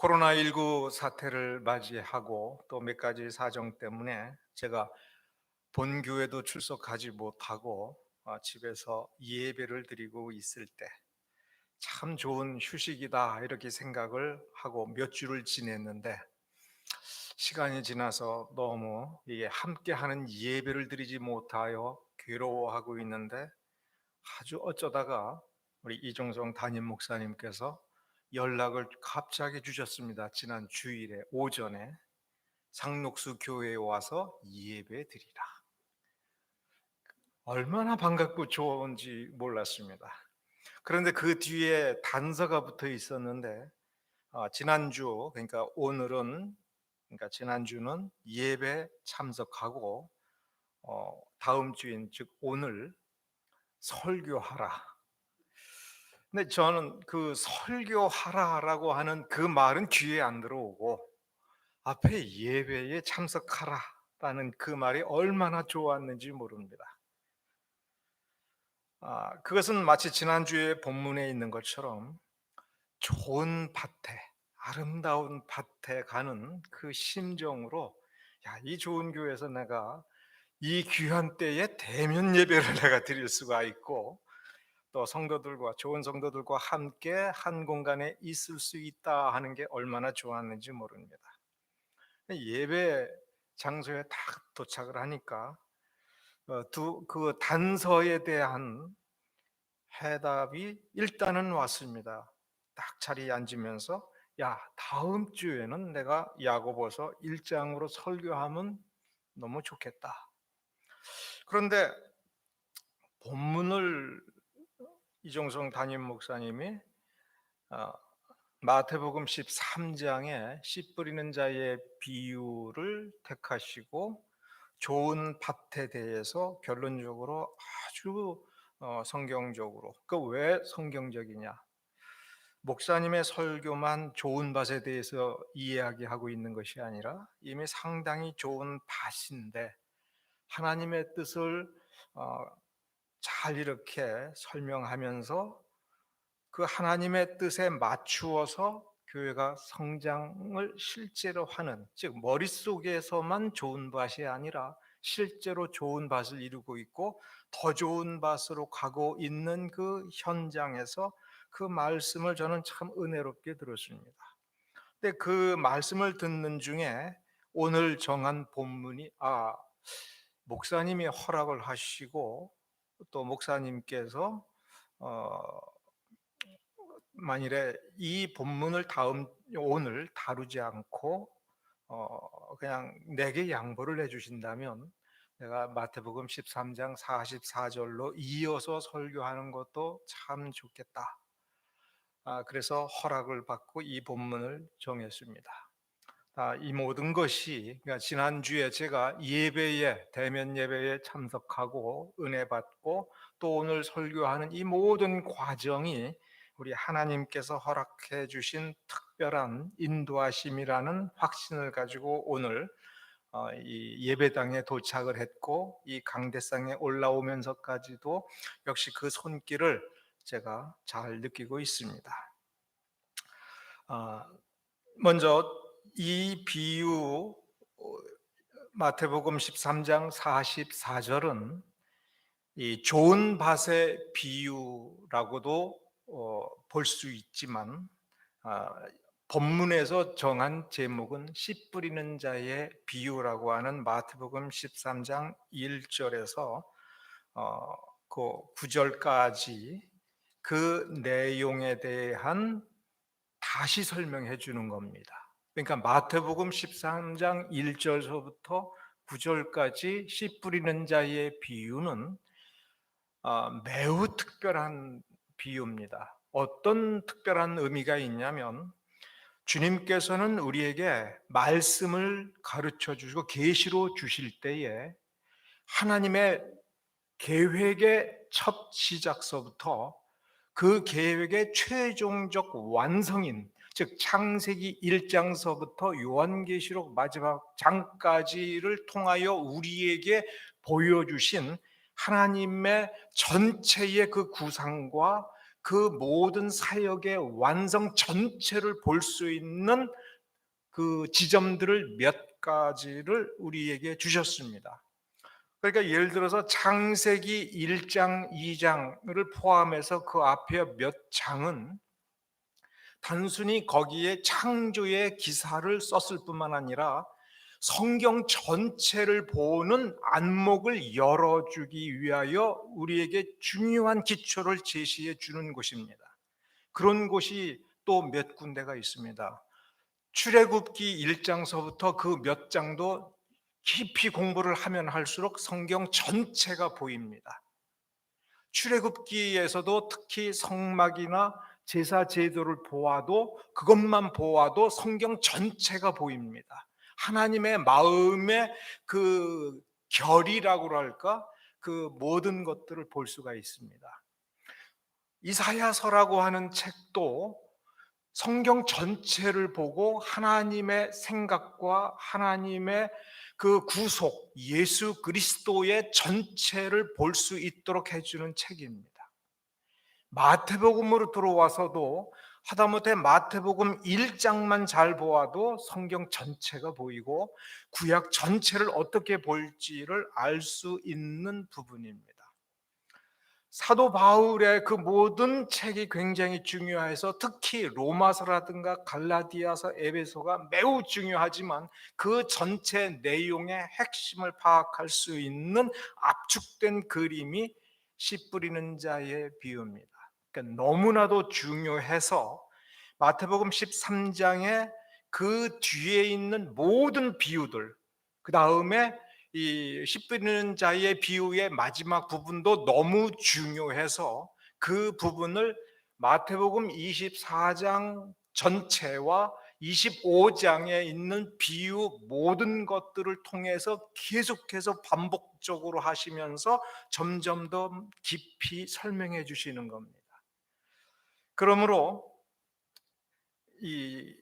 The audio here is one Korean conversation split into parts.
코로나19 사태를 맞이하고 또 몇 가지 사정 때문에 제가 본교회도 출석하지 못하고 집에서 예배를 드리고 있을 때 참 좋은 휴식이다 이렇게 생각을 하고 몇 주를 지냈는데, 시간이 지나서 너무 이게 함께하는 예배를 드리지 못하여 괴로워하고 있는데, 아주 어쩌다가 우리 이종성 담임 목사님께서 연락을 갑자기 주셨습니다. 지난 주일에 오전에 상록수 교회에 와서 예배 드리라. 얼마나 반갑고 좋은지 몰랐습니다. 그런데 그 뒤에 단서가 붙어 있었는데, 지난주, 그러니까 오늘은, 그러니까 지난주는 예배 참석하고 다음 주인 즉 오늘 설교하라. 근데 저는 그 설교하라라고 하는 그 말은 귀에 안 들어오고, 앞에 예배에 참석하라라는 그 말이 얼마나 좋았는지 모릅니다. 그것은 마치 지난주에 본문에 있는 것처럼 좋은 밭에, 아름다운 밭에 가는 그 심정으로, 야, 이 좋은 교회에서 내가 이 귀한 때에 대면 예배를 내가 드릴 수가 있고, 또 성도들과, 좋은 성도들과 함께 한 공간에 있을 수 있다 하는 게 얼마나 좋았는지 모릅니다. 예배 장소에 딱 도착을 하니까 그 단서에 대한 해답이 일단은 왔습니다. 딱 자리에 앉으면서, 야, 다음 주에는 내가 야고보서 1장으로 설교하면 너무 좋겠다. 그런데 본문을 이종성 담임 목사님이 어, 마태복음 13장에 씨 뿌리는 자의 비유를 택하시고 좋은 밭에 대해서 결론적으로 아주 성경적으로, 그 왜 성경적이냐, 목사님의 설교만 좋은 밭에 대해서 이야기하고 있는 것이 아니라 이미 상당히 좋은 밭인데, 하나님의 뜻을 어, 잘 이렇게 설명하면서 그 하나님의 뜻에 맞추어서 교회가 성장을 실제로 하는, 즉 머릿속에서만 좋은 밭이 아니라 실제로 좋은 밭을 이루고 있고 더 좋은 밭으로 가고 있는 그 현장에서 그 말씀을 저는 참 은혜롭게 들었습니다. 근데 그 말씀을 듣는 중에 오늘 정한 본문이, 목사님이 허락을 하시고 또 목사님께서 어, 만일에 이 본문을 오늘 다루지 않고 그냥 내게 양보를 해주신다면, 내가 마태복음 13장 44절로 이어서 설교하는 것도 참 좋겠다. 그래서 허락을 받고 이 본문을 정했습니다. 이 모든 것이, 그러니까 지난주에 제가 예배에, 대면 예배에 참석하고 은혜 받고 또 오늘 설교하는 이 모든 과정이 우리 하나님께서 허락해 주신 특별한 인도하심이라는 확신을 가지고 오늘 이 예배당에 도착을 했고, 이 강대상에 올라오면서까지도 역시 그 손길을 제가 잘 느끼고 있습니다. 아, 먼저 이 비유, 마태복음 13장 44절은 이 좋은 밭의 비유라고도 볼 수 있지만, 아, 본문에서 정한 제목은 씨 뿌리는 자의 비유라고 하는 마태복음 13장 1절에서 그 9절까지 그 내용에 대한 다시 설명해 주는 겁니다. 그러니까 마태복음 13장 1절서부터 9절까지 씨 뿌리는 자의 비유는 매우 특별한 비유입니다. 어떤 특별한 의미가 있냐면, 주님께서는 우리에게 말씀을 가르쳐 주시고 계시로 주실 때에 하나님의 계획의 첫 시작서부터 그 계획의 최종적 완성인, 즉 창세기 1장서부터 요한계시록 마지막 장까지를 통하여 우리에게 보여주신 하나님의 전체의 그 구상과 그 모든 사역의 완성 전체를 볼 수 있는 그 지점들을 몇 가지를 우리에게 주셨습니다. 그러니까 예를 들어서 창세기 1장, 2장을 포함해서 그 앞에 몇 장은 단순히 거기에 창조의 기사를 썼을 뿐만 아니라 성경 전체를 보는 안목을 열어주기 위하여 우리에게 중요한 기초를 제시해 주는 곳입니다. 그런 곳이 또 몇 군데가 있습니다. 출애굽기 1장서부터 그 몇 장도 깊이 공부를 하면 할수록 성경 전체가 보입니다. 출애굽기에서도 특히 성막이나 제사 제도를 보아도, 그것만 보아도 성경 전체가 보입니다. 하나님의 마음의 그 결이라고 할까? 그 모든 것들을 볼 수가 있습니다. 이사야서라고 하는 책도 성경 전체를 보고 하나님의 생각과 하나님의 그 구속, 예수 그리스도의 전체를 볼 수 있도록 해주는 책입니다. 마태복음으로 들어와서도 하다못해 마태복음 1장만 잘 보아도 성경 전체가 보이고 구약 전체를 어떻게 볼지를 알 수 있는 부분입니다. 사도 바울의 그 모든 책이 굉장히 중요해서 특히 로마서라든가 갈라디아서, 에베소가 매우 중요하지만 그 전체 내용의 핵심을 파악할 수 있는 압축된 그림이 씨 뿌리는 자의 비유입니다. 그러니까 너무나도 중요해서 마태복음 13장에 그 뒤에 있는 모든 비유들, 그 다음에 이 씨 뿌리는 자의 비유의 마지막 부분도 너무 중요해서 그 부분을 마태복음 24장 전체와 25장에 있는 비유 모든 것들을 통해서 계속해서 반복적으로 하시면서 점점 더 깊이 설명해 주시는 겁니다. 그러므로 이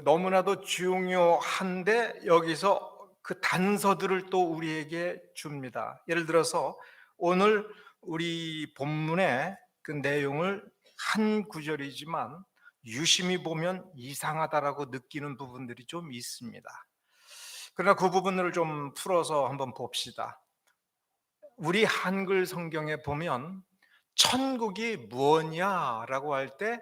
너무나도 중요한데 여기서 그 단서들을 또 우리에게 줍니다. 예를 들어서 오늘 우리 본문의 그 내용을 한 구절이지만 유심히 보면 이상하다라고 느끼는 부분들이 좀 있습니다. 그러나 그 부분을 좀 풀어서 한번 봅시다. 우리 한글 성경에 보면 천국이 무엇이냐라고 할 때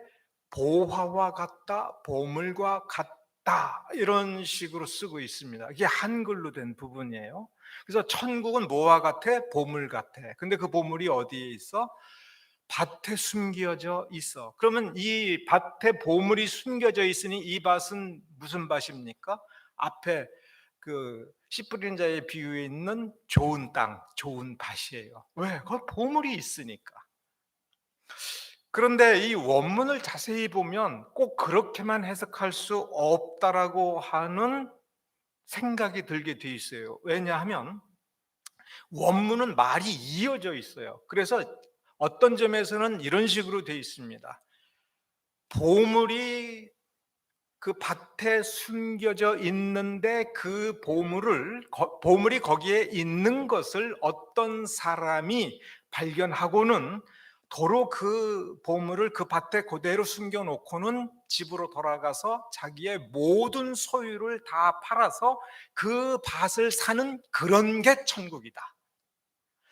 보화와 같다, 보물과 같다 이런 식으로 쓰고 있습니다. 이게 한글로 된 부분이에요. 그래서 천국은 뭐와 같아? 보물 같아. 근데 그 보물이 어디에 있어? 밭에 숨겨져 있어. 그러면 이 밭에 보물이 숨겨져 있으니 이 밭은 무슨 밭입니까? 앞에 그 씨 뿌리는 자의 비유에 있는 좋은 땅, 좋은 밭이에요. 왜? 거기 보물이 있으니까. 그런데 이 원문을 자세히 보면 꼭 그렇게만 해석할 수 없다라고 하는 생각이 들게 돼 있어요. 왜냐하면 원문은 말이 이어져 있어요. 그래서 어떤 점에서는 이런 식으로 돼 있습니다. 보물이 그 밭에 숨겨져 있는데 그 보물이 거기에 있는 것을 어떤 사람이 발견하고는 도로 그 보물을 그 밭에 그대로 숨겨놓고는 집으로 돌아가서 자기의 모든 소유를 다 팔아서 그 밭을 사는 그런 게 천국이다.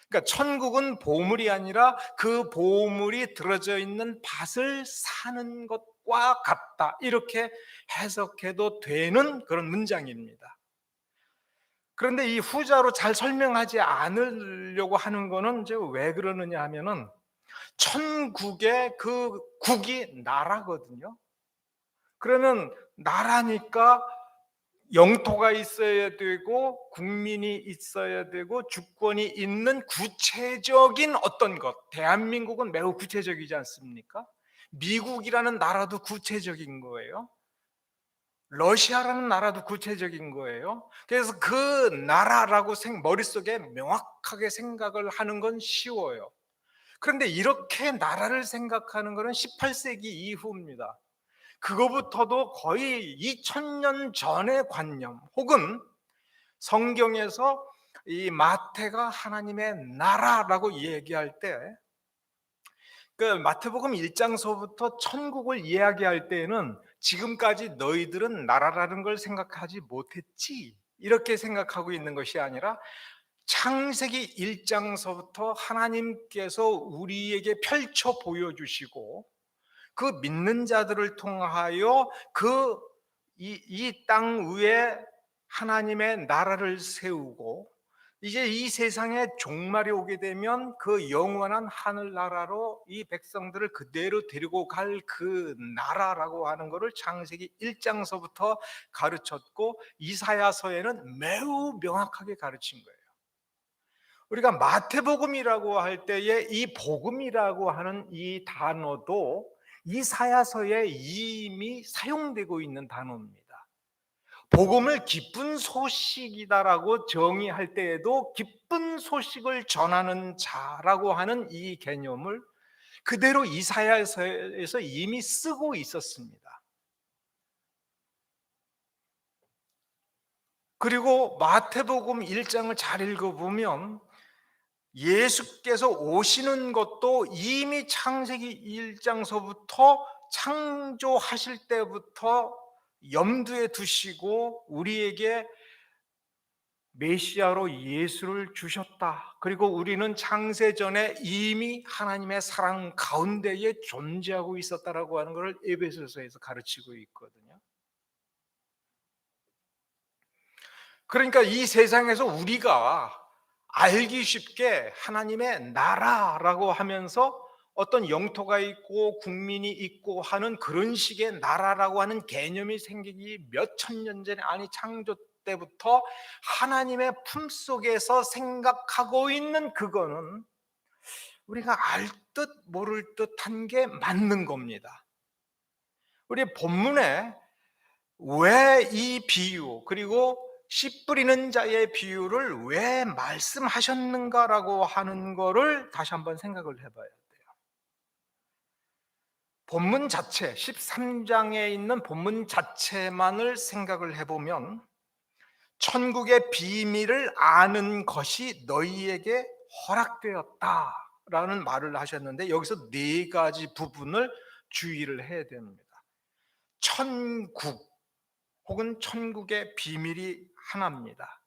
그러니까 천국은 보물이 아니라 그 보물이 들어져 있는 밭을 사는 것과 같다. 이렇게 해석해도 되는 그런 문장입니다. 그런데 이 후자로 잘 설명하지 않으려고 하는 거는 이제 왜 그러느냐 하면은 천국의 그 국이 나라거든요. 그러면 나라니까 영토가 있어야 되고 국민이 있어야 되고 주권이 있는 구체적인 어떤 것. 대한민국은 매우 구체적이지 않습니까? 미국이라는 나라도 구체적인 거예요. 러시아라는 나라도 구체적인 거예요. 그래서 그 나라라고 머릿속에 명확하게 생각을 하는 건 쉬워요. 그런데 이렇게 나라를 생각하는 것은 18세기 이후입니다. 그거부터도 거의 2000년 전의 관념, 혹은 성경에서 이 마태가 하나님의 나라라고 얘기할 때 마태복음 1장서부터 천국을 이야기할 때에는 지금까지 너희들은 나라라는 걸 생각하지 못했지, 이렇게 생각하고 있는 것이 아니라 창세기 1장서부터 하나님께서 우리에게 펼쳐 보여주시고 그 믿는 자들을 통하여 이 땅 위에 하나님의 나라를 세우고, 이제 이 세상에 종말이 오게 되면 그 영원한 하늘나라로 이 백성들을 그대로 데리고 갈 그 나라라고 하는 것을 창세기 1장서부터 가르쳤고, 이사야서에는 매우 명확하게 가르친 거예요. 우리가 마태복음이라고 할 때에 이 복음이라고 하는 이 단어도 이사야서에 이미 사용되고 있는 단어입니다. 복음을 기쁜 소식이다라고 정의할 때에도 기쁜 소식을 전하는 자라고 하는 이 개념을 그대로 이사야서에서 이미 쓰고 있었습니다. 그리고 마태복음 1장을 잘 읽어보면 예수께서 오시는 것도 이미 창세기 1장서부터 창조하실 때부터 염두에 두시고 우리에게 메시아로 예수를 주셨다. 그리고 우리는 창세 전에 이미 하나님의 사랑 가운데에 존재하고 있었다라고 하는 것을 에베소서에서 가르치고 있거든요. 그러니까 이 세상에서 우리가 알기 쉽게 하나님의 나라라고 하면서 어떤 영토가 있고 국민이 있고 하는 그런 식의 나라라고 하는 개념이 생기기 몇천 년 전에, 아니 창조 때부터 하나님의 품속에서 생각하고 있는 그거는 우리가 알 듯 모를 듯한 게 맞는 겁니다. 우리 본문에 왜 이 비유, 그리고 씨 뿌리는 자의 비유를 왜 말씀하셨는가라고 하는 거를 다시 한번 생각을 해봐야 돼요. 본문 자체, 13장에 있는 본문 자체만을 생각을 해보면 천국의 비밀을 아는 것이 너희에게 허락되었다라는 말을 하셨는데, 여기서 네 가지 부분을 주의를 해야 됩니다. 천국 혹은 천국의 비밀이 하나입니다.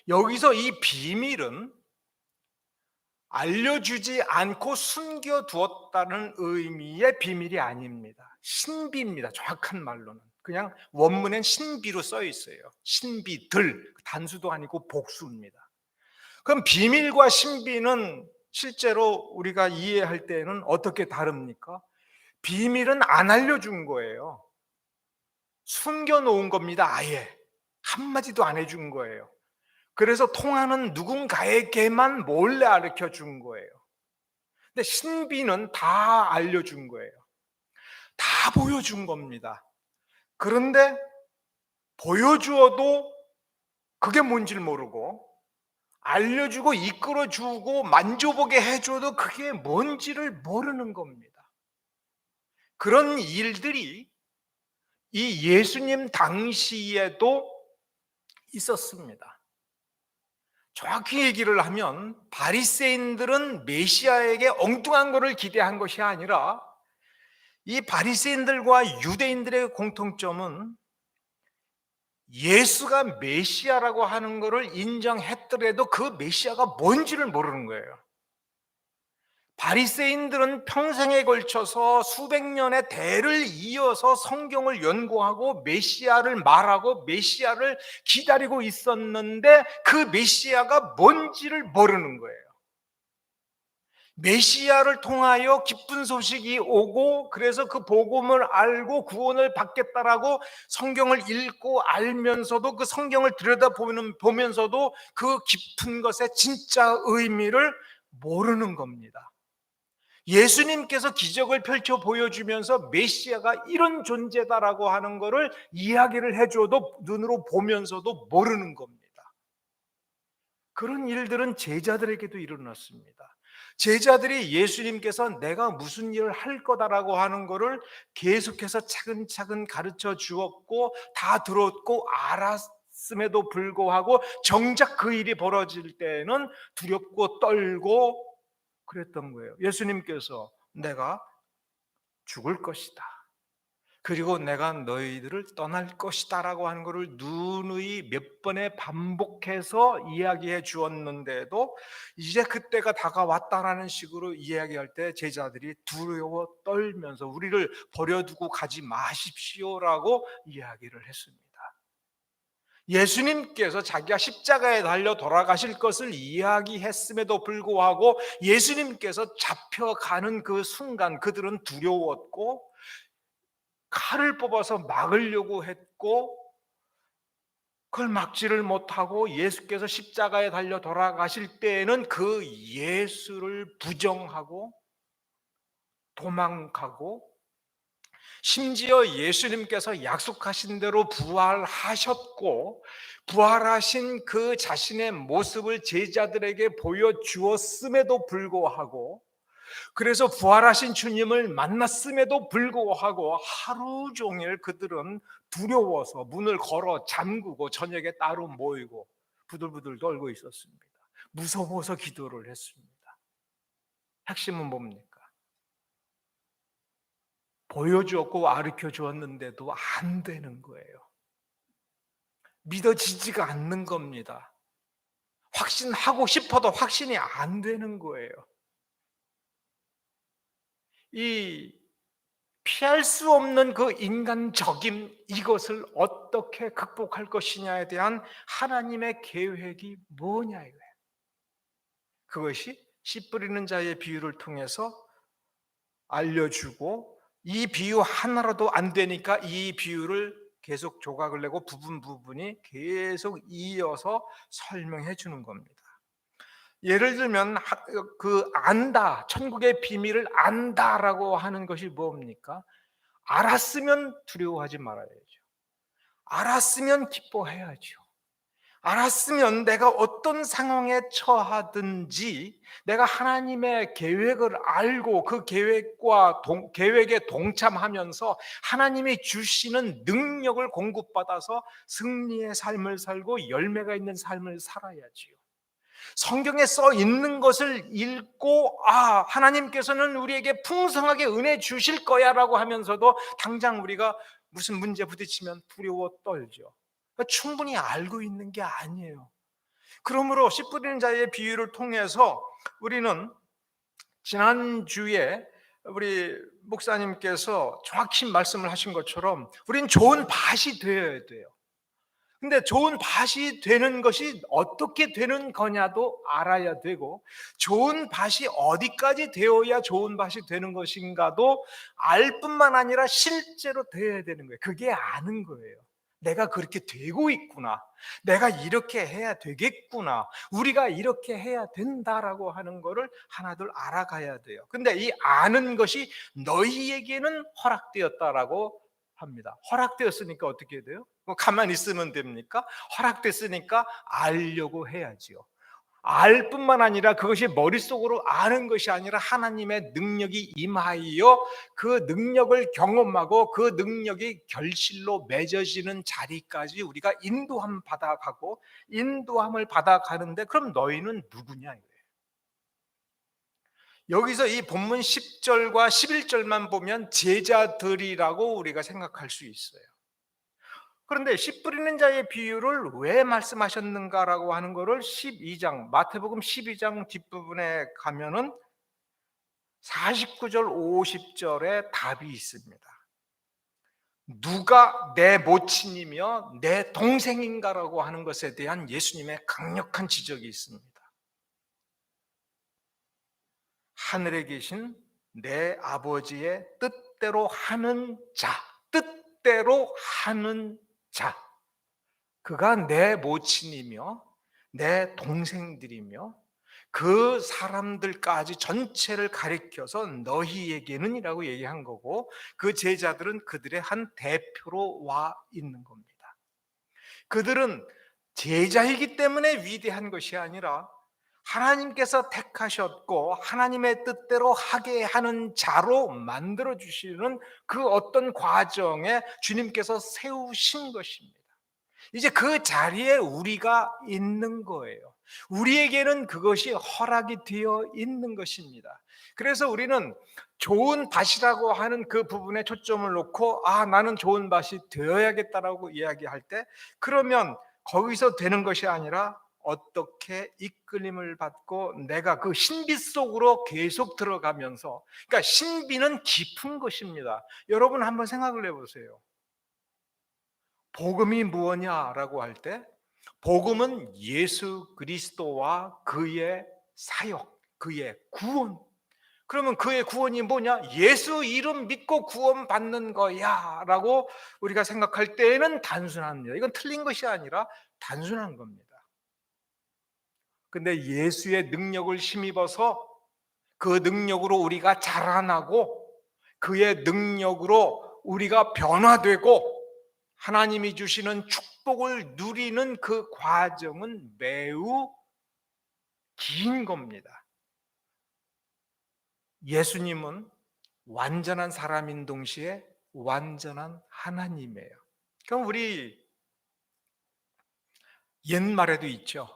여기서 이 비밀은 알려주지 않고 숨겨두었다는 의미의 비밀이 아닙니다. 신비입니다. 정확한 말로는 그냥 원문엔 신비로 써 있어요. 신비들, 단수도 아니고 복수입니다. 그럼 비밀과 신비는 실제로 우리가 이해할 때는 어떻게 다릅니까? 비밀은 안 알려준 거예요. 숨겨놓은 겁니다. 아예 한마디도 안 해준 거예요. 그래서 통하는 누군가에게만 몰래 가르쳐 준 거예요. 근데 신비는 다 알려준 거예요. 다 보여준 겁니다. 그런데 보여주어도 그게 뭔지를 모르고, 알려주고 이끌어주고 만져보게 해줘도 그게 뭔지를 모르는 겁니다. 그런 일들이 이 예수님 당시에도 있었습니다. 정확히 얘기를 하면 바리새인들은 메시아에게 엉뚱한 것을 기대한 것이 아니라, 이 바리새인들과 유대인들의 공통점은 예수가 메시아라고 하는 것을 인정했더라도 그 메시아가 뭔지를 모르는 거예요. 바리새인들은 평생에 걸쳐서 수백 년의 대를 이어서 성경을 연구하고 메시아를 말하고 메시아를 기다리고 있었는데 그 메시아가 뭔지를 모르는 거예요. 메시아를 통하여 기쁜 소식이 오고, 그래서 그 복음을 알고 구원을 받겠다라고 성경을 읽고 알면서도, 그 성경을 들여다보면서도 그 깊은 것의 진짜 의미를 모르는 겁니다. 예수님께서 기적을 펼쳐 보여주면서 메시아가 이런 존재다라고 하는 것을 이야기를 해줘도 눈으로 보면서도 모르는 겁니다. 그런 일들은 제자들에게도 일어났습니다. 제자들이 예수님께서 내가 무슨 일을 할 거다라고 하는 것을 계속해서 차근차근 가르쳐 주었고 다 들었고 알았음에도 불구하고 정작 그 일이 벌어질 때는 두렵고 떨고 그랬던 거예요. 예수님께서 내가 죽을 것이다. 그리고 내가 너희들을 떠날 것이다 라고 하는 것을 누누이 몇 번에 반복해서 이야기해 주었는데도 이제 그때가 다가왔다라는 식으로 이야기할 때 제자들이 두려워 떨면서 우리를 버려두고 가지 마십시오라고 이야기를 했습니다. 예수님께서 자기가 십자가에 달려 돌아가실 것을 이야기했음에도 불구하고 예수님께서 잡혀가는 그 순간 그들은 두려웠고 칼을 뽑아서 막으려고 했고 그걸 막지를 못하고 예수께서 십자가에 달려 돌아가실 때에는 그 예수를 부정하고 도망가고 심지어 예수님께서 약속하신 대로 부활하셨고 부활하신 그 자신의 모습을 제자들에게 보여주었음에도 불구하고 그래서 부활하신 주님을 만났음에도 불구하고 하루 종일 그들은 두려워서 문을 걸어 잠그고 저녁에 따로 모이고 부들부들 떨고 있었습니다. 무서워서 기도를 했습니다. 핵심은 뭡니까? 보여주었고 가르쳐 주었는데도 안 되는 거예요. 믿어지지가 않는 겁니다. 확신하고 싶어도 확신이 안 되는 거예요. 이 피할 수 없는 그 인간적인 이것을 어떻게 극복할 것이냐에 대한 하나님의 계획이 뭐냐 이거예요. 그것이 씨 뿌리는 자의 비유를 통해서 알려주고 이 비유 하나로도 안 되니까 이 비유를 계속 조각을 내고 부분이 계속 이어서 설명해 주는 겁니다. 예를 들면 그 안다, 천국의 비밀을 안다라고 하는 것이 뭡니까? 알았으면 두려워하지 말아야죠. 알았으면 기뻐해야죠. 알았으면 내가 어떤 상황에 처하든지 내가 하나님의 계획을 알고 그 계획에 동참하면서 하나님이 주시는 능력을 공급받아서 승리의 삶을 살고 열매가 있는 삶을 살아야지요. 성경에 써 있는 것을 읽고 하나님께서는 우리에게 풍성하게 은혜 주실 거야 라고 하면서도 당장 우리가 무슨 문제 부딪히면 두려워 떨죠. 그러니까 충분히 알고 있는 게 아니에요. 그러므로 씨 뿌리는 자의 비유를 통해서 우리는 지난주에 우리 목사님께서 정확히 말씀을 하신 것처럼 우리는 좋은 밭이 되어야 돼요. 근데 좋은 밭이 되는 것이 어떻게 되는 거냐도 알아야 되고 좋은 밭이 어디까지 되어야 좋은 밭이 되는 것인가도 알 뿐만 아니라 실제로 되어야 되는 거예요. 그게 아는 거예요. 내가 그렇게 되고 있구나. 내가 이렇게 해야 되겠구나. 우리가 이렇게 해야 된다라고 하는 거를 하나둘 알아가야 돼요. 근데 이 아는 것이 너희에게는 허락되었다라고 합니다. 허락되었으니까 어떻게 돼요? 가만히 있으면 됩니까? 허락됐으니까 알려고 해야지요. 알 뿐만 아니라 그것이 머릿속으로 아는 것이 아니라 하나님의 능력이 임하여 그 능력을 경험하고 그 능력이 결실로 맺어지는 자리까지 우리가 인도함을 받아가는데 그럼 너희는 누구냐 이거예요. 여기서 이 본문 10절과 11절만 보면 제자들이라고 우리가 생각할 수 있어요. 그런데 씨 뿌리는 자의 비유를 왜 말씀하셨는가라고 하는 것을 12장 마태복음 12장 뒷부분에 가면은 49절 50절에 답이 있습니다. 누가 내 모친이며 내 동생인가라고 하는 것에 대한 예수님의 강력한 지적이 있습니다. 하늘에 계신 내 아버지의 뜻대로 하는 자, 뜻대로 하는 자, 그가 내 모친이며 내 동생들이며 그 사람들까지 전체를 가리켜서 너희에게는 이라고 얘기한 거고 그 제자들은 그들의 한 대표로 와 있는 겁니다. 그들은 제자이기 때문에 위대한 것이 아니라 하나님께서 택하셨고 하나님의 뜻대로 하게 하는 자로 만들어 주시는 그 어떤 과정에 주님께서 세우신 것입니다. 이제 그 자리에 우리가 있는 거예요. 우리에게는 그것이 허락이 되어 있는 것입니다. 그래서 우리는 좋은 밭이라고 하는 그 부분에 초점을 놓고 나는 좋은 밭이 되어야겠다라고 이야기할 때, 그러면 거기서 되는 것이 아니라 어떻게 이끌림을 받고 내가 그 신비 속으로 계속 들어가면서, 그러니까 신비는 깊은 것입니다. 여러분 한번 생각을 해보세요. 복음이 무엇냐라고 할 때, 복음은 예수 그리스도와 그의 사역, 그의 구원. 그러면 그의 구원이 뭐냐? 예수 이름 믿고 구원받는 거야 라고 우리가 생각할 때에는 단순합니다. 이건 틀린 것이 아니라 단순한 겁니다. 근데 예수의 능력을 힘입어서 그 능력으로 우리가 자라나고, 그의 능력으로 우리가 변화되고 하나님이 주시는 축복을 누리는 그 과정은 매우 긴 겁니다. 예수님은 완전한 사람인 동시에 완전한 하나님이에요. 그럼 우리 옛말에도 있죠.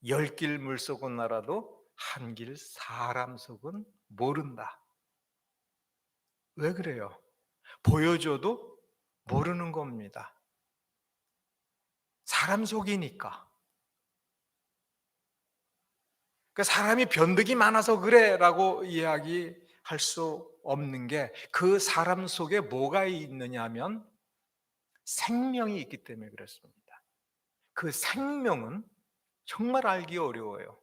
열 길 물속은 알아도 한 길 사람 속은 모른다. 왜 그래요? 보여줘도 모르는 겁니다. 사람 속이니까. 그 사람이 변덕이 많아서 그래라고 이야기할 수 없는 게, 그 사람 속에 뭐가 있느냐 하면 생명이 있기 때문에 그렇습니다. 그 생명은 정말 알기 어려워요.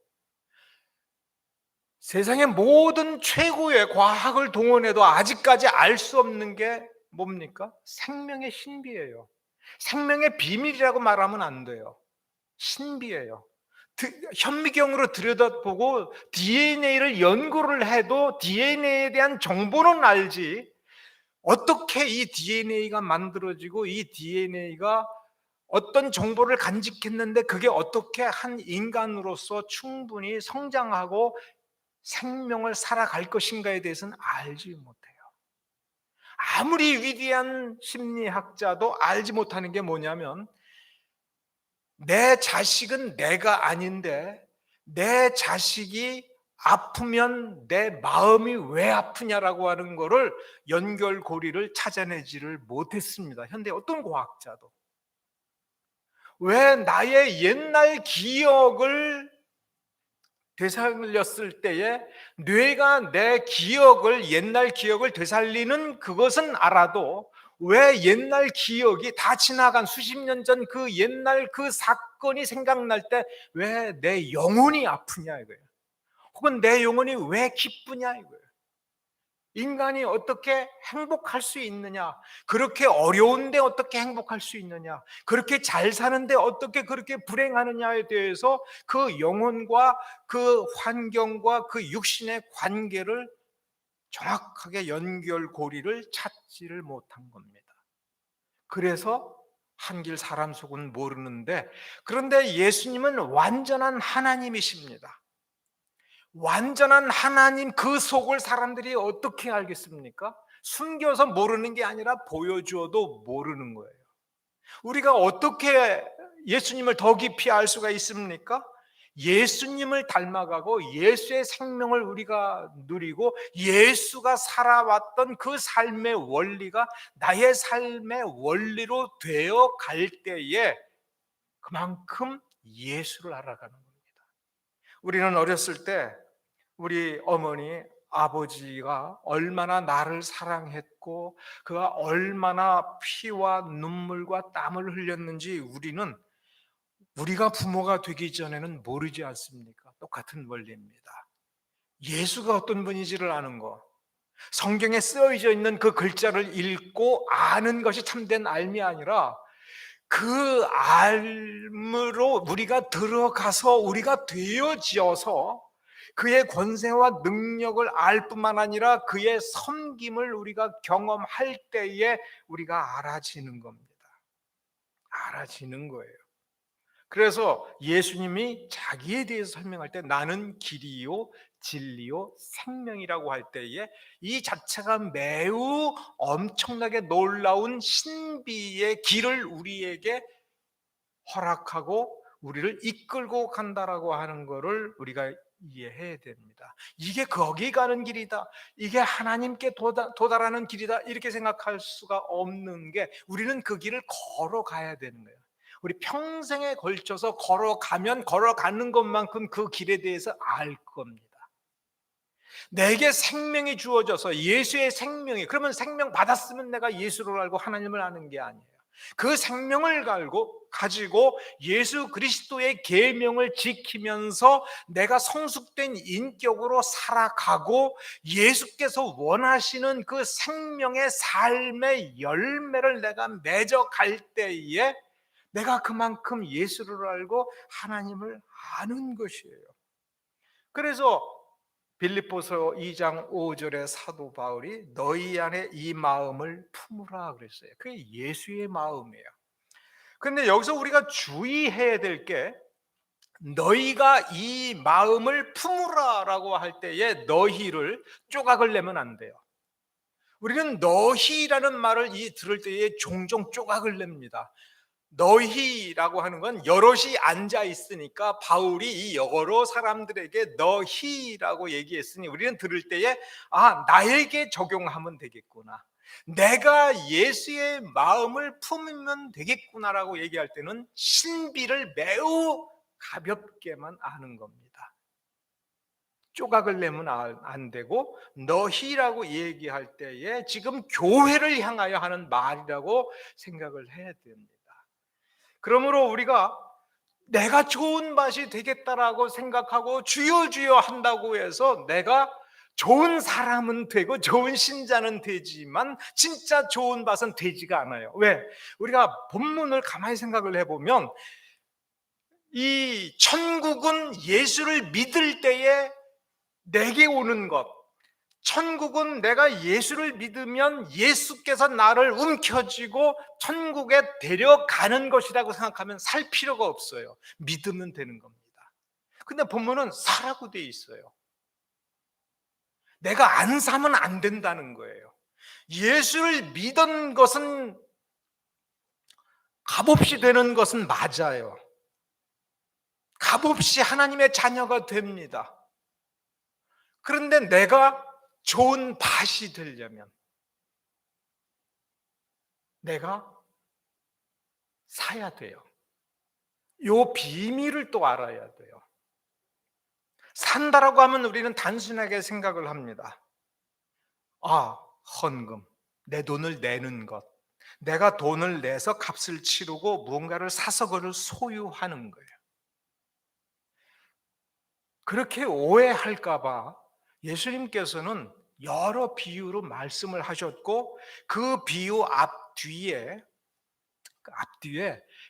세상의 모든 최고의 과학을 동원해도 아직까지 알 수 없는 게 뭡니까? 생명의 신비예요. 생명의 비밀이라고 말하면 안 돼요. 신비예요. 현미경으로 들여다보고 DNA를 연구를 해도 DNA에 대한 정보는 알지, 어떻게 이 DNA가 만들어지고 이 DNA가 어떤 정보를 간직했는데 그게 어떻게 한 인간으로서 충분히 성장하고 생명을 살아갈 것인가에 대해서는 알지 못해요. 아무리 위대한 심리학자도 알지 못하는 게 뭐냐면, 내 자식은 내가 아닌데 내 자식이 아프면 내 마음이 왜 아프냐라고 하는 거를, 연결고리를 찾아내지를 못했습니다. 현대 어떤 과학자도. 왜 나의 옛날 기억을 되살렸을 때에 뇌가 내 기억을, 옛날 기억을 되살리는 그것은 알아도, 왜 옛날 기억이 다 지나간 수십 년 전 그 옛날 그 사건이 생각날 때 왜 내 영혼이 아프냐 이거예요. 혹은 내 영혼이 왜 기쁘냐 이거예요. 인간이 어떻게 행복할 수 있느냐? 그렇게 어려운데 어떻게 행복할 수 있느냐? 그렇게 잘 사는데 어떻게 그렇게 불행하느냐에 대해서 그 영혼과 그 환경과 그 육신의 관계를 정확하게 연결고리를 찾지를 못한 겁니다. 그래서 한 길 사람 속은 모르는데, 그런데 예수님은 완전한 하나님이십니다. 완전한 하나님 그 속을 사람들이 어떻게 알겠습니까? 숨겨서 모르는 게 아니라 보여주어도 모르는 거예요. 우리가 어떻게 예수님을 더 깊이 알 수가 있습니까? 예수님을 닮아가고 예수의 생명을 우리가 누리고 예수가 살아왔던 그 삶의 원리가 나의 삶의 원리로 되어 갈 때에 그만큼 예수를 알아가는 겁니다. 우리는 어렸을 때 우리 어머니, 아버지가 얼마나 나를 사랑했고 그가 얼마나 피와 눈물과 땀을 흘렸는지 우리가 부모가 되기 전에는 모르지 않습니까? 똑같은 원리입니다. 예수가 어떤 분인지를 아는 거, 성경에 쓰여져 있는 그 글자를 읽고 아는 것이 참된 알미 아니라, 그 알므로 우리가 들어가서 우리가 되어지어서 그의 권세와 능력을 알 뿐만 아니라 그의 섬김을 우리가 경험할 때에 우리가 알아지는 겁니다. 알아지는 거예요. 그래서 예수님이 자기에 대해서 설명할 때 나는 길이요 진리요 생명이라고 할 때에 이 자체가 매우 엄청나게 놀라운 신비의 길을 우리에게 허락하고 우리를 이끌고 간다라고 하는 것을 우리가 이해해야 됩니다. 이게 거기 가는 길이다, 이게 하나님께 도달하는 길이다, 이렇게 생각할 수가 없는 게, 우리는 그 길을 걸어가야 되는 거예요. 우리 평생에 걸쳐서 걸어가면 걸어가는 것만큼 그 길에 대해서 알 겁니다. 내게 생명이 주어져서 예수의 생명이, 그러면 생명 받았으면 내가 예수를 알고 하나님을 아는 게 아니에요. 그 생명을 가지고 예수 그리스도의 계명을 지키면서 내가 성숙된 인격으로 살아가고, 예수께서 원하시는 그 생명의 삶의 열매를 내가 맺어갈 때에 내가 그만큼 예수를 알고 하나님을 아는 것이에요. 그래서 빌립보서 2장 5절에 사도 바울이 너희 안에 이 마음을 품으라 그랬어요. 그게 예수의 마음이에요. 근데 여기서 우리가 주의해야 될 게, 너희가 이 마음을 품으라라고 할 때에 너희를 조각을 내면 안 돼요. 우리는 너희라는 말을 들을 때에 종종 조각을 냅니다. 너희라고 하는 건 여럿이 앉아 있으니까 바울이 이 여러 사람들에게 너희라고 얘기했으니 우리는 들을 때에 나에게 적용하면 되겠구나, 내가 예수의 마음을 품으면 되겠구나라고 얘기할 때는 신비를 매우 가볍게만 아는 겁니다. 조각을 내면 안 되고, 너희라고 얘기할 때에 지금 교회를 향하여 하는 말이라고 생각을 해야 됩니다. 그러므로 우리가 내가 좋은 밭이 되겠다라고 생각하고 주여 주여 한다고 해서 내가 좋은 사람은 되고 좋은 신자는 되지만 진짜 좋은 밭은 되지가 않아요. 왜? 우리가 본문을 가만히 생각을 해보면, 이 천국은 예수를 믿을 때에 내게 오는 것, 천국은 내가 예수를 믿으면 예수께서 나를 움켜쥐고 천국에 데려가는 것이라고 생각하면 살 필요가 없어요. 믿으면 되는 겁니다. 근데 본문은 사라고 돼 있어요. 내가 안 사면 안 된다는 거예요. 예수를 믿은 것은 값없이 되는 것은 맞아요. 값없이 하나님의 자녀가 됩니다. 그런데 내가 좋은 밭이 되려면 내가 사야 돼요. 요 비밀을 또 알아야 돼요. 산다라고 하면 우리는 단순하게 생각을 합니다. 헌금, 내 돈을 내는 것, 내가 돈을 내서 값을 치르고 무언가를 사서 그걸 소유하는 거예요. 그렇게 오해할까 봐 예수님께서는 여러 비유로 말씀을 하셨고, 그 비유 앞뒤에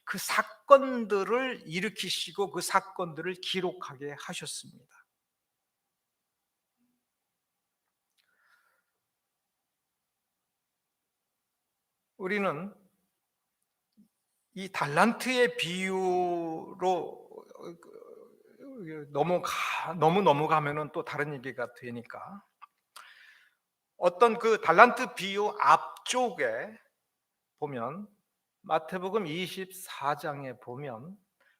그 사건들을 일으키시고 그 사건들을 기록하게 하셨습니다. 우리는 이 달란트의 비유로 너무 넘어가면은 또 다른 얘기가 되니까, 어떤 그 달란트 비유 앞쪽에 보면, 마태복음 24장에 보면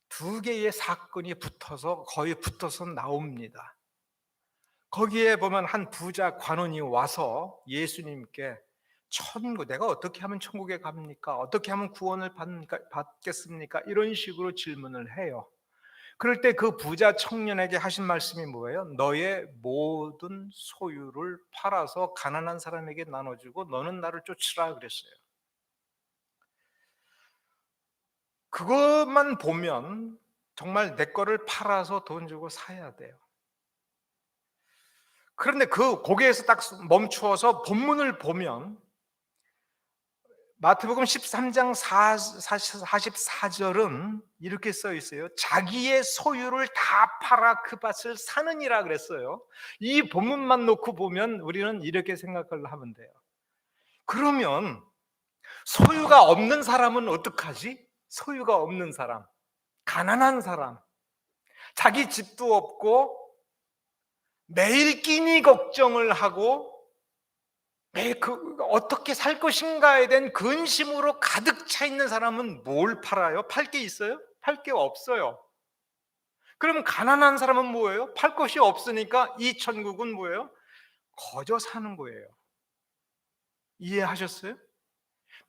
두 개의 사건이 거의 붙어서 나옵니다. 거기에 보면 한 부자 관원이 와서 예수님께, 내가 어떻게 하면 천국에 갑니까? 어떻게 하면 구원을 받겠습니까? 이런 식으로 질문을 해요. 그럴 때 그 부자 청년에게 하신 말씀이 뭐예요? 너의 모든 소유를 팔아서 가난한 사람에게 나눠주고 너는 나를 쫓으라 그랬어요. 그것만 보면 정말 내 거를 팔아서 돈 주고 사야 돼요. 그런데 거기에서 딱 멈추어서 본문을 보면 마태복음 13장 44절은 이렇게 써 있어요. 자기의 소유를 다 팔아 그 밭을 사느니라 그랬어요. 이 본문만 놓고 보면 우리는 이렇게 생각을 하면 돼요. 그러면 소유가 없는 사람은 어떡하지? 소유가 없는 사람, 가난한 사람, 자기 집도 없고 매일 끼니 걱정을 하고 매일 어떻게 살 것인가에 대한 근심으로 가득 차 있는 사람은 뭘 팔아요? 팔 게 있어요? 팔 게 없어요. 그러면 가난한 사람은 뭐예요? 팔 것이 없으니까 이 천국은 뭐예요? 거저 사는 거예요. 이해하셨어요?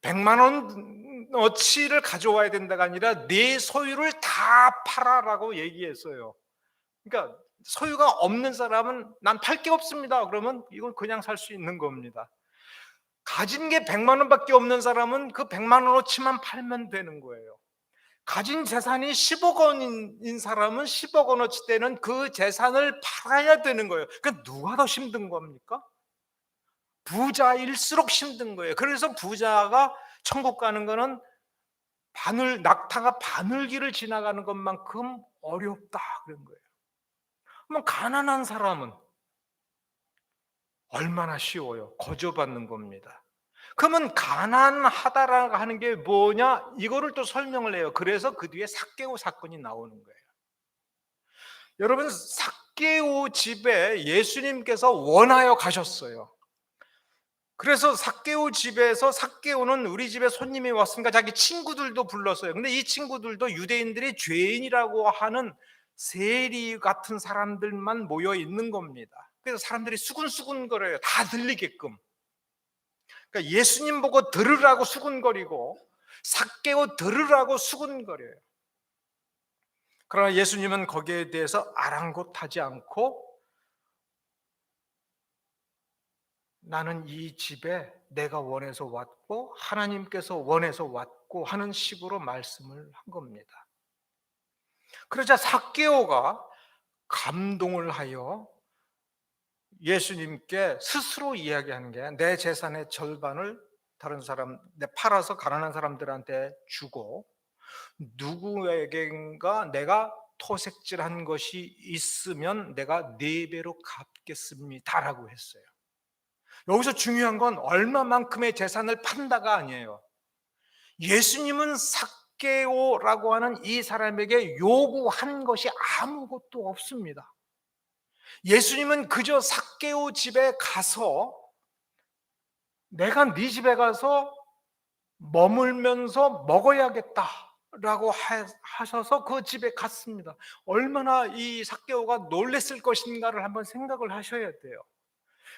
100만 원어치를 가져와야 된다가 아니라 내 소유를 다 팔아라고 얘기했어요. 그러니까 소유가 없는 사람은 난 팔 게 없습니다. 그러면 이건 그냥 살 수 있는 겁니다. 가진 게 100만 원밖에 없는 사람은 그 100만 원어치만 팔면 되는 거예요. 가진 재산이 10억 원인 사람은 10억 원어치 되는 그 재산을 팔아야 되는 거예요. 그러니까 누가 더 힘든 겁니까? 부자일수록 힘든 거예요. 그래서 부자가 천국 가는 거는 낙타가 바늘길을 지나가는 것만큼 어렵다 그런 거예요. 그러면 가난한 사람은 얼마나 쉬워요. 거저받는 겁니다. 그러면 가난하다라고 하는 게 뭐냐? 이거를 또 설명을 해요. 그래서 그 뒤에 삭개오 사건이 나오는 거예요. 여러분, 삭개오 집에 예수님께서 원하여 가셨어요. 그래서 삭개오 집에서, 삭개오는 우리 집에 손님이 왔으니까 자기 친구들도 불렀어요. 근데 이 친구들도 유대인들이 죄인이라고 하는 세리 같은 사람들만 모여 있는 겁니다. 그래서 사람들이 수군수군거려요. 다 들리게끔. 그러니까 예수님 보고 들으라고 수군거리고 삭개오 들으라고 수군거려요. 그러나 예수님은 거기에 대해서 아랑곳하지 않고 나는 이 집에 내가 원해서 왔고 하나님께서 원해서 왔고 하는 식으로 말씀을 한 겁니다. 그러자 삭개오가 감동을 하여 예수님께 스스로 이야기하는 게 내 재산의 절반을 다른 사람 내 팔아서 가난한 사람들한테 주고 누구에겐가 내가 토색질한 것이 있으면 내가 4배로 갚겠습니다라고 했어요. 여기서 중요한 건 얼마만큼의 재산을 판다가 아니에요. 예수님은 삭개오라고 하는 이 사람에게 요구한 것이 아무것도 없습니다. 예수님은 그저 삭개오 집에 가서 내가 네 집에 가서 머물면서 먹어야겠다라고 하셔서 그 집에 갔습니다. 얼마나 이 삭개오가 놀랬을 것인가를 한번 생각을 하셔야 돼요.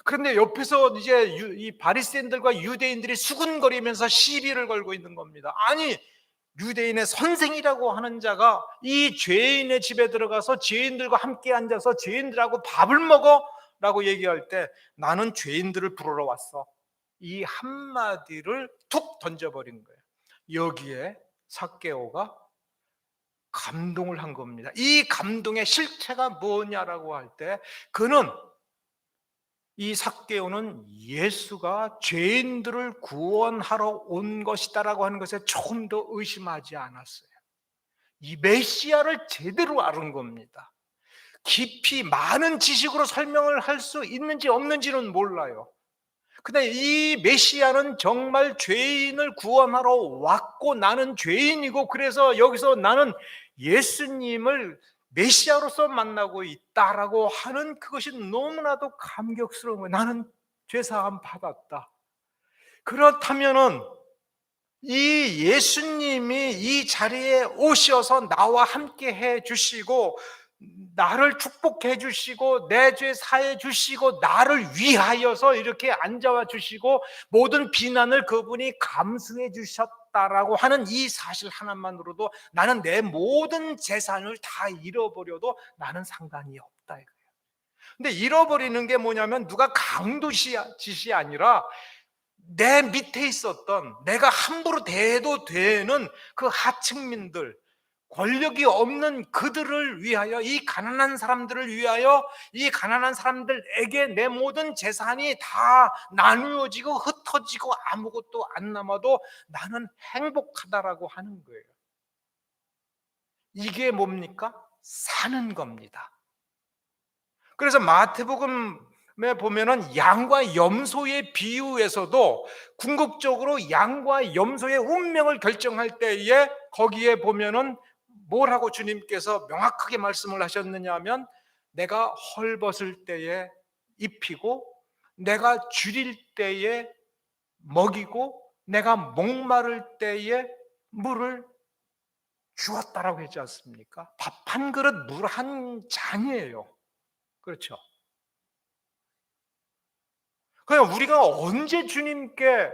그런데 옆에서 이제 이 바리새인들과 유대인들이 수군거리면서 시비를 걸고 있는 겁니다. 아니, 유대인의 선생이라고 하는 자가 이 죄인의 집에 들어가서 죄인들과 함께 앉아서 죄인들하고 밥을 먹어라고 얘기할 때 나는 죄인들을 부르러 왔어. 이 한마디를 툭 던져버린 거예요. 여기에 삭개오가 감동을 한 겁니다. 이 감동의 실체가 뭐냐라고 할 때 그는 이 삭개오는 예수가 죄인들을 구원하러 온 것이다라고 하는 것에 조금 더 의심하지 않았어요. 이 메시아를 제대로 알은 겁니다. 깊이 많은 지식으로 설명을 할 수 있는지 없는지는 몰라요. 근데 이 메시아는 정말 죄인을 구원하러 왔고 나는 죄인이고 그래서 여기서 나는 예수님을 메시아로서 만나고 있다라고 하는 그것이 너무나도 감격스러운 거예요. 나는 죄사함 받았다. 그렇다면은 이 예수님이 이 자리에 오셔서 나와 함께 해 주시고 나를 축복해 주시고 내 죄 사해 주시고 나를 위하여서 이렇게 앉아와 주시고 모든 비난을 그분이 감수해 주셨다라고 하는 이 사실 하나만으로도 나는 내 모든 재산을 다 잃어버려도 나는 상관이 없다 이거예요. 근데 잃어버리는 게 뭐냐면 누가 강도짓이 아니라 내 밑에 있었던 내가 함부로 대해도 되는 그 하층민들, 권력이 없는 그들을 위하여, 이 가난한 사람들을 위하여 이 가난한 사람들에게 내 모든 재산이 다 나누어지고 흩어지고 아무것도 안 남아도 나는 행복하다라고 하는 거예요. 이게 뭡니까? 사는 겁니다. 그래서 마태복음에 보면은 양과 염소의 비유에서도 궁극적으로 양과 염소의 운명을 결정할 때에 거기에 보면은 뭐라고 주님께서 명확하게 말씀을 하셨느냐 하면 내가 헐벗을 때에 입히고 내가 줄일 때에 먹이고 내가 목마를 때에 물을 주었다라고 했지 않습니까? 밥 한 그릇, 물 한 잔이에요. 그렇죠? 그냥 우리가 언제 주님께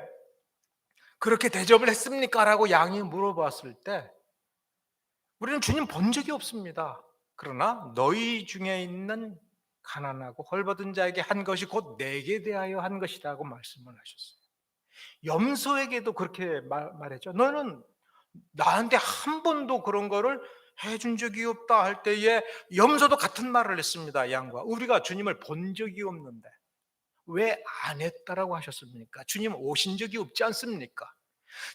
그렇게 대접을 했습니까? 라고 양이 물어봤을 때 우리는 주님 본 적이 없습니다. 그러나 너희 중에 있는 가난하고 헐벗은 자에게 한 것이 곧 내게 대하여 한 것이라고 말씀을 하셨어요. 염소에게도 그렇게 말했죠. 너는 나한테 한 번도 그런 거를 해준 적이 없다 할 때에 염소도 같은 말을 했습니다. 양과 우리가 주님을 본 적이 없는데 왜 안 했다라고 하셨습니까? 주님 오신 적이 없지 않습니까?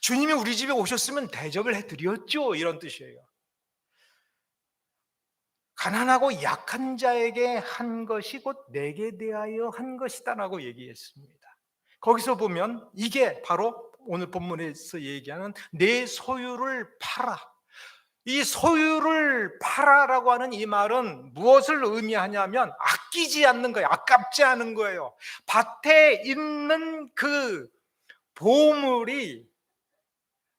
주님이 우리 집에 오셨으면 대접을 해드렸죠, 이런 뜻이에요. 가난하고 약한 자에게 한 것이 곧 내게 대하여 한 것이다라고 얘기했습니다. 거기서 보면 이게 바로 오늘 본문에서 얘기하는 내 소유를 팔아. 이 소유를 팔아라고 하는 이 말은 무엇을 의미하냐면 아끼지 않는 거예요. 아깝지 않은 거예요. 밭에 있는 그 보물이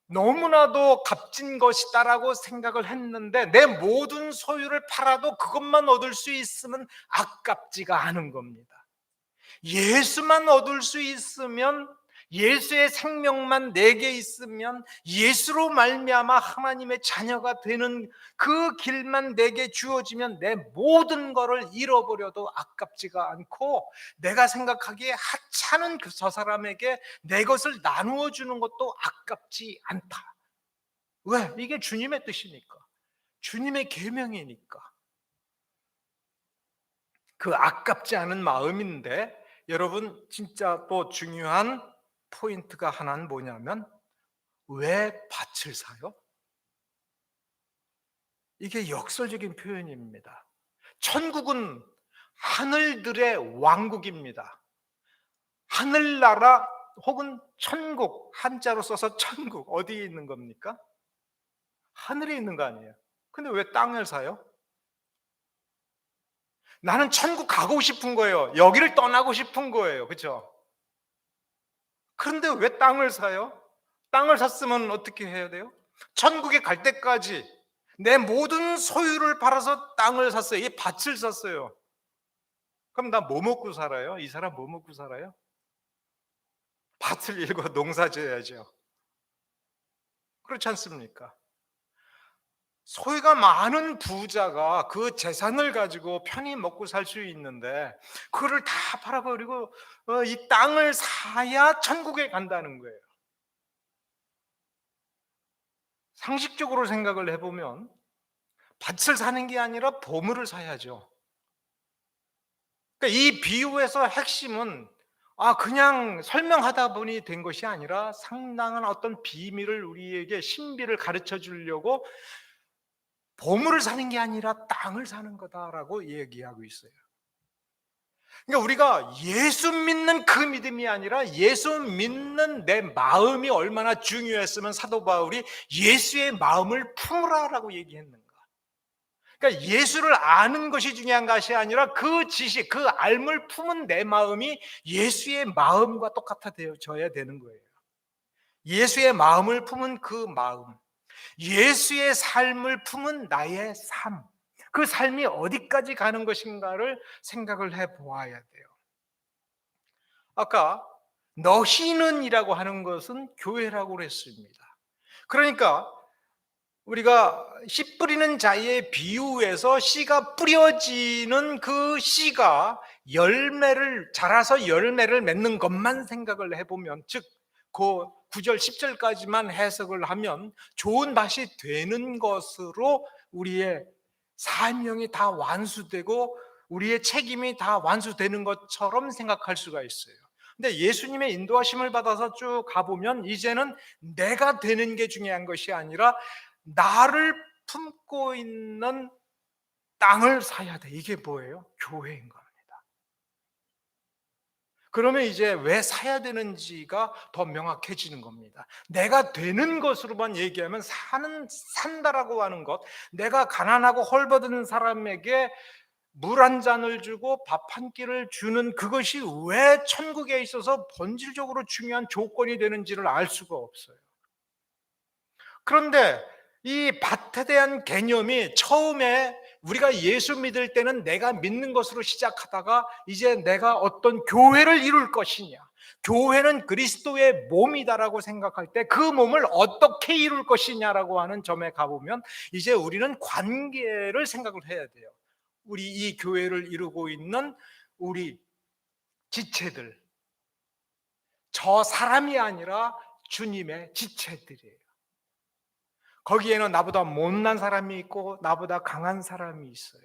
너무나도 값진 것이다라고 생각을 했는데 내 모든 소유를 팔아도 그것만 얻을 수 있으면 아깝지가 않은 겁니다. 예수만 얻을 수 있으면, 예수의 생명만 내게 있으면, 예수로 말미암아 하나님의 자녀가 되는 그 길만 내게 주어지면 내 모든 것을 잃어버려도 아깝지가 않고 내가 생각하기에 하찮은 저 사람에게 내 것을 나누어 주는 것도 아깝지 않다. 왜? 이게 주님의 뜻이니까, 주님의 계명이니까. 그 아깝지 않은 마음인데 여러분 진짜 또 중요한 포인트가 하나는 뭐냐면 왜 밭을 사요? 이게 역설적인 표현입니다. 천국은 하늘들의 왕국입니다. 하늘나라 혹은 천국, 한자로 써서 천국, 어디에 있는 겁니까? 하늘에 있는 거 아니에요. 근데 왜 땅을 사요? 나는 천국 가고 싶은 거예요. 여기를 떠나고 싶은 거예요. 그렇죠? 그런데 왜 땅을 사요? 땅을 샀으면 어떻게 해야 돼요? 천국에 갈 때까지 내 모든 소유를 팔아서 땅을 샀어요. 이 밭을 샀어요. 그럼 나 뭐 먹고 살아요? 이 사람 뭐 먹고 살아요? 밭을 일고 농사 지어야죠. 그렇지 않습니까? 소유가 많은 부자가 그 재산을 가지고 편히 먹고 살 수 있는데 그거를 다 팔아버리고 이 땅을 사야 천국에 간다는 거예요. 상식적으로 생각을 해보면 밭을 사는 게 아니라 보물을 사야죠. 그러니까 이 비유에서 핵심은 그냥 설명하다 보니 된 것이 아니라 상당한 어떤 비밀을 우리에게 신비를 가르쳐 주려고 보물을 사는 게 아니라 땅을 사는 거다라고 얘기하고 있어요. 그러니까 우리가 예수 믿는 그 믿음이 아니라 예수 믿는 내 마음이 얼마나 중요했으면 사도 바울이 예수의 마음을 품으라라고 얘기했는가. 그러니까 예수를 아는 것이 중요한 것이 아니라 그 지식, 그 알물 품은 내 마음이 예수의 마음과 똑같아져야 되는 거예요. 예수의 마음을 품은 그 마음, 예수의 삶을 품은 나의 삶, 그 삶이 어디까지 가는 것인가를 생각을 해보아야 돼요. 아까 너희는이라고 하는 것은 교회라고 그랬습니다. 그러니까 우리가 씨 뿌리는 자의 비유에서 씨가 뿌려지는 그 씨가 열매를 자라서 열매를 맺는 것만 생각을 해보면, 즉 그 9절 10절까지만 해석을 하면 좋은 밭이 되는 것으로 우리의 사명이 다 완수되고 우리의 책임이 다 완수되는 것처럼 생각할 수가 있어요. 근데 예수님의 인도하심을 받아서 쭉 가보면 이제는 내가 되는 게 중요한 것이 아니라 나를 품고 있는 땅을 사야 돼. 이게 뭐예요? 교회인 겁니다. 그러면 이제 왜 사야 되는지가 더 명확해지는 겁니다. 내가 되는 것으로만 얘기하면 산다라고 하는 것, 내가 가난하고 헐벗은 사람에게 물 한 잔을 주고 밥 한 끼를 주는 그것이 왜 천국에 있어서 본질적으로 중요한 조건이 되는지를 알 수가 없어요. 그런데 이 밭에 대한 개념이 처음에 우리가 예수 믿을 때는 내가 믿는 것으로 시작하다가 이제 내가 어떤 교회를 이룰 것이냐, 교회는 그리스도의 몸이다라고 생각할 때 그 몸을 어떻게 이룰 것이냐라고 하는 점에 가보면 이제 우리는 관계를 생각을 해야 돼요. 우리 이 교회를 이루고 있는 우리 지체들, 저 사람이 아니라 주님의 지체들이에요. 거기에는 나보다 못난 사람이 있고 나보다 강한 사람이 있어요.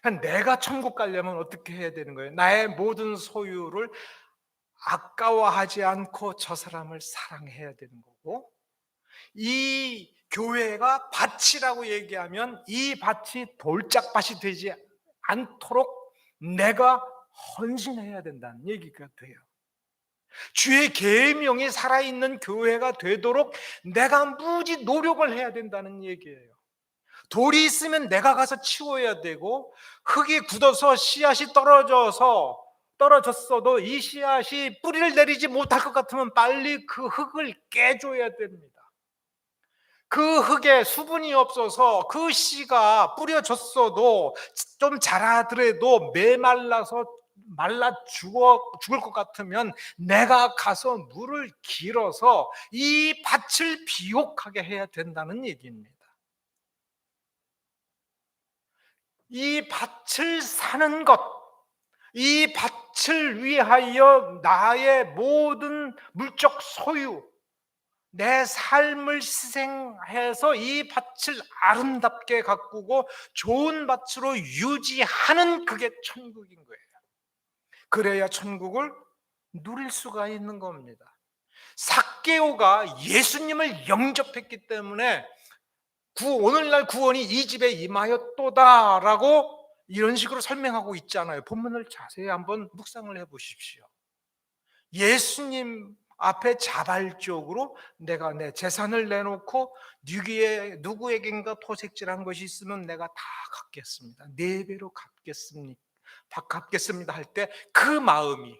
그러니까 내가 천국 가려면 어떻게 해야 되는 거예요? 나의 모든 소유를 아까워하지 않고 저 사람을 사랑해야 되는 거고, 이 교회가 밭이라고 얘기하면 이 밭이 돌짝밭이 되지 않도록 내가 헌신해야 된다는 얘기가 돼요. 주의 계명이 살아있는 교회가 되도록 내가 무지 노력을 해야 된다는 얘기예요. 돌이 있으면 내가 가서 치워야 되고, 흙이 굳어서 씨앗이 떨어졌어도 이 씨앗이 뿌리를 내리지 못할 것 같으면 빨리 그 흙을 깨줘야 됩니다. 그 흙에 수분이 없어서 그 씨가 뿌려졌어도 좀 자라더라도 말라 죽을 것 같으면 내가 가서 물을 길어서 이 밭을 비옥하게 해야 된다는 얘기입니다. 이 밭을 사는 것, 이 밭을 위하여 나의 모든 물적 소유, 내 삶을 희생해서 이 밭을 아름답게 가꾸고 좋은 밭으로 유지하는 그게 천국인 거예요. 그래야 천국을 누릴 수가 있는 겁니다. 삭개오가 예수님을 영접했기 때문에 오늘날 구원이 이 집에 임하였도다라고 이런 식으로 설명하고 있잖아요. 본문을 자세히 한번 묵상을 해보십시오. 예수님 앞에 자발적으로 내가 내 재산을 내놓고 누구에겐가 토색질한 것이 있으면 내가 다 갚겠습니다. 4배로 갚겠습니다 할 때 그 마음이,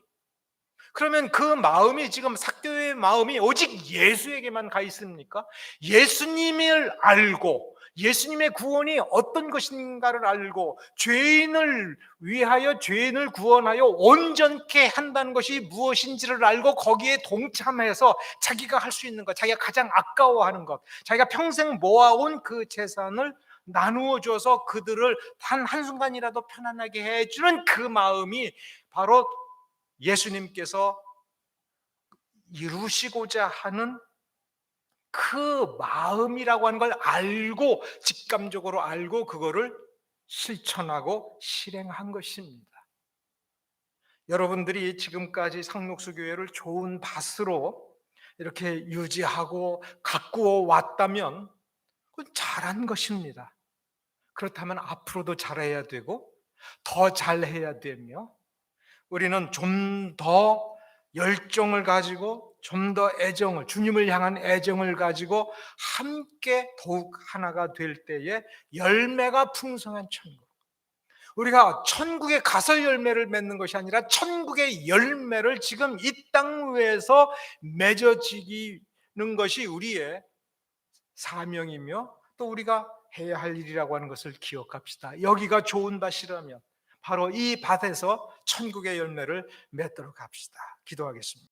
그러면 그 마음이 지금 삭개오의 마음이 오직 예수에게만 가 있습니까? 예수님을 알고 예수님의 구원이 어떤 것인가를 알고 죄인을 위하여 죄인을 구원하여 온전케 한다는 것이 무엇인지를 알고 거기에 동참해서 자기가 할 수 있는 것, 자기가 가장 아까워하는 것, 자기가 평생 모아온 그 재산을 나누어 줘서 그들을 단 한순간이라도 편안하게 해주는 그 마음이 바로 예수님께서 이루시고자 하는 그 마음이라고 하는 걸 알고, 직감적으로 알고 그거를 실천하고 실행한 것입니다. 여러분들이 지금까지 상록수 교회를 좋은 밭으로 이렇게 유지하고 가꾸어 왔다면 그건 잘한 것입니다. 그렇다면 앞으로도 잘해야 되고 더 잘해야 되며, 우리는 좀 더 열정을 가지고 좀 더 애정을, 주님을 향한 애정을 가지고 함께 더욱 하나가 될 때에 열매가 풍성한 천국, 우리가 천국의 가서 열매를 맺는 것이 아니라 천국의 열매를 지금 이 땅 위에서 맺어지는 것이 우리의 사명이며 또 우리가 해야 할 일이라고 하는 것을 기억합시다. 여기가 좋은 밭이라면 바로 이 밭에서 천국의 열매를 맺도록 합시다. 기도하겠습니다.